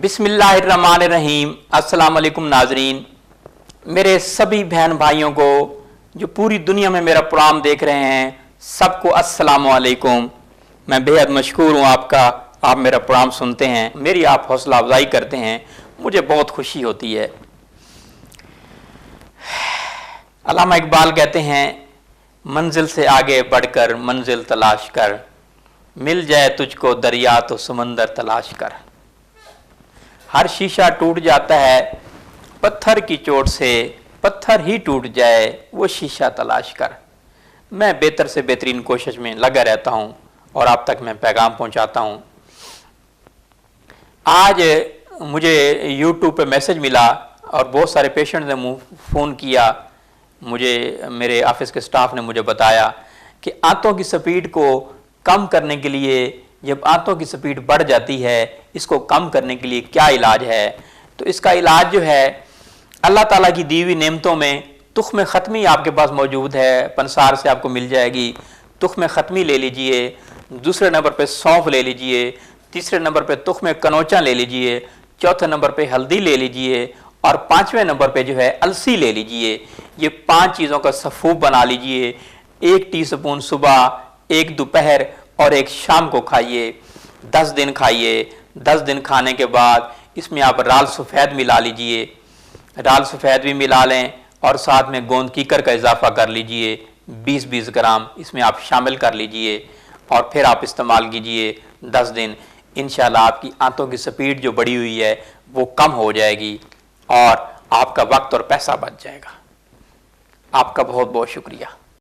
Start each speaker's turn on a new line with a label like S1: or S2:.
S1: बिस्मिल्लाहिर्रहमानिर्रहीम। अस्सलाम वालेकुम नाजरीन, मेरे सभी बहन भाइयों को जो पूरी दुनिया में मेरा प्रोग्राम देख रहे हैं सबको अस्सलाम वालेकुम। मैं बेहद मशकूर हूँ आपका, आप मेरा प्रोग्राम सुनते हैं, मेरी आप हौसला अफजाई करते हैं, मुझे बहुत खुशी होती है। अल्लामा इकबाल कहते हैं, मंजिल से आगे बढ़कर मंजिल तलाश कर, मिल जाए तुझको दरिया तो समंदर तलाश कर। हर शीशा टूट जाता है पत्थर की चोट से, पत्थर ही टूट जाए वो शीशा तलाश कर। मैं बेहतर से बेहतरीन कोशिश में लगा रहता हूँ और आप तक मैं पैगाम पहुँचाता हूँ। आज मुझे YouTube पे मैसेज मिला और बहुत सारे पेशेंट ने फ़ोन किया, मुझे मेरे ऑफिस के स्टाफ ने मुझे बताया कि आंतों की स्पीड को कम करने के लिए, जब आंतों की स्पीड बढ़ जाती है, इसको कम करने के लिए क्या इलाज है। तो इसका इलाज जो है, अल्लाह ताला की दी हुई नेमतों में तुख्म ख़त्मी आपके पास मौजूद है, पंसार से आपको मिल जाएगी। तुख्म ख़त्मी ले लीजिए, दूसरे नंबर पे सौंफ ले लीजिए, तीसरे नंबर पे तुख्म कनौचा ले लीजिए, चौथे नंबर पे हल्दी ले लीजिए और पाँचवें नंबर पे जो है अलसी ले लीजिए। ये 5 चीज़ों का सफ़ूफ बना लीजिए। 1 टीस्पून सुबह, 1 दोपहर और 1 शाम को खाइए। 10 दिन खाइए। 10 दिन खाने के बाद इसमें आप राल सफ़ेद मिला लीजिए, राल सफ़ेद भी मिला लें और साथ में गोंद कीकर का इजाफा कर लीजिए। 20-20 ग्राम इसमें आप शामिल कर लीजिए और फिर आप इस्तेमाल कीजिए 10 दिन। इंशाल्लाह आपकी आंतों की स्पीड जो बढ़ी हुई है वो कम हो जाएगी और आपका वक्त और पैसा बच जाएगा। आपका बहुत बहुत शुक्रिया।